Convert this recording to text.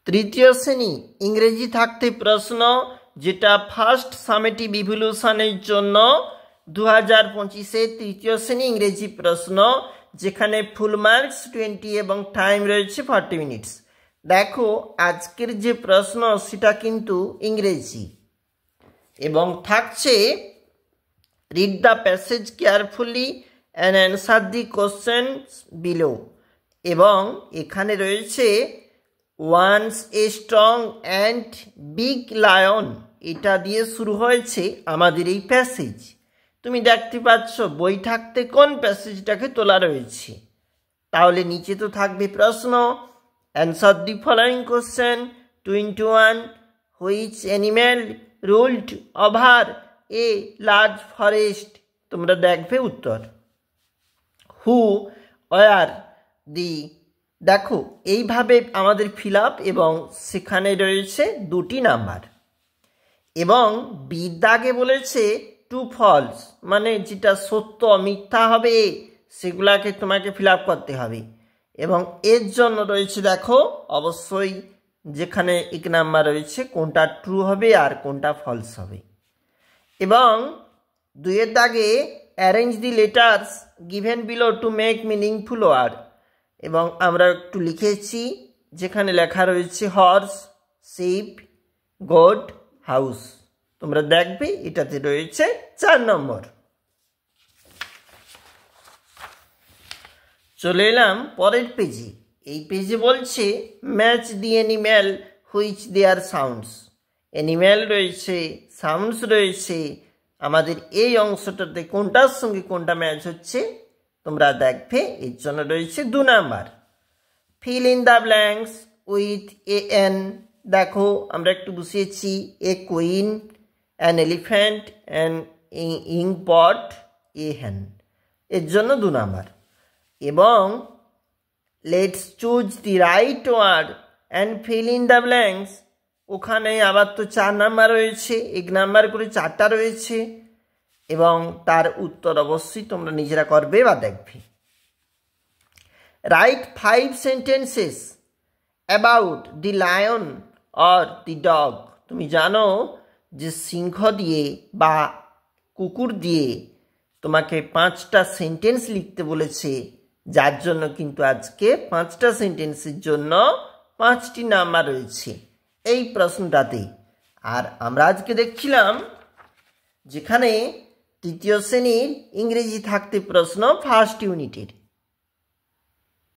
তৃতীয় শ্রেণী ইংরেজি থাকতে প্রশ্ন, যেটা ফার্স্ট সামেটিভ ইভলিউশনের জন্য 2025-এ তৃতীয় শ্রেণী ইংরেজি প্রশ্ন, যেখানে ফুল মার্কস 20 এবং টাইম রয়েছে 40 মিনিটস। দেখো আজকের যে প্রশ্ন সেটা কিন্তু ইংরেজি এবং থাকছে read the passage carefully and answer the questions below. এবং এখানে রয়েছে once a strong and big lion, এটা দিয়ে শুরু হয়েছে আমাদের এই প্যাসেজ। তুমি দেখতে পাচ্ছ বই থাকতে কোন প্যাসেজটাকে তোলা রয়েছে। তাহলে নিচে তো থাকবে প্রশ্ন, answer the following question 21, which animal ruled over a large forest. তোমরা দেখবে উত্তর। হু ওয়ার দি, দেখো এইভাবে আমাদের ফিল আপ এবং সেখানে রয়েছে 2টি নাম্বার। এবং বিদ্যাকে বলেছে টু ফলস, মানে যেটা সত্য মিথ্যা হবে সেগুলাকে তোমাকে ফিল আপ করতে হবে। এবং এর জন্য রয়েছে দেখো অবশ্যই যেখানে 1 নাম্বার রয়েছে কোনটা ট্রু হবে আর কোনটা ফলস হবে। এবং 2-এর দাগে arrange the letters given below to make meaningful word. এবং আমরা একটু লিখেছি যেখানে লেখা রয়েছে হর্স, শিপ, গোট, হাউস। তোমরা দেখবে এটাতে রয়েছে 4 নম্বর। চলে এলাম পরের পেজে। এই পেজে বলছে match the animal which their sounds. Animal রয়েছে, সাউন্ডস রয়েছে। আমাদের এই অংশটাতে কোনটার সঙ্গে কোনটা ম্যাচ হচ্ছে তোমরা দেখবে, এর জন্য রয়েছে 2 number. Fill in the blanks with a an. দেখো আমরা একটু বসিয়েছি a queen, an elephant, an inkpot, a hen, এর জন্য 2 নাম্বার। এবং let's choose the right word and fill in the blanks, ওখানে আবার তো 4 নাম্বার রয়েছে, 1 নাম্বার করে 4টা রয়েছে। এবং তার উত্তর অবশ্যই তোমরা নিজেরা করবে বা দেখবে। Right 5 sentences about the lion or the dog. তুমি জানো যে সিংহ দিয়ে বা কুকুর দিয়ে তোমাকে 5টা সেন্টেন্স লিখতে বলেছে, যার জন্য কিন্তু আজকে 5টা সেন্টেন্সের জন্য 5টি নাম্বার রয়েছে এই প্রশ্নটাতে। আর আমরা আজকে দেখছিলাম যেখানে তৃতীয় শ্রেণীর ইংরেজি থাকতে প্রশ্ন ফার্স্ট ইউনিটের।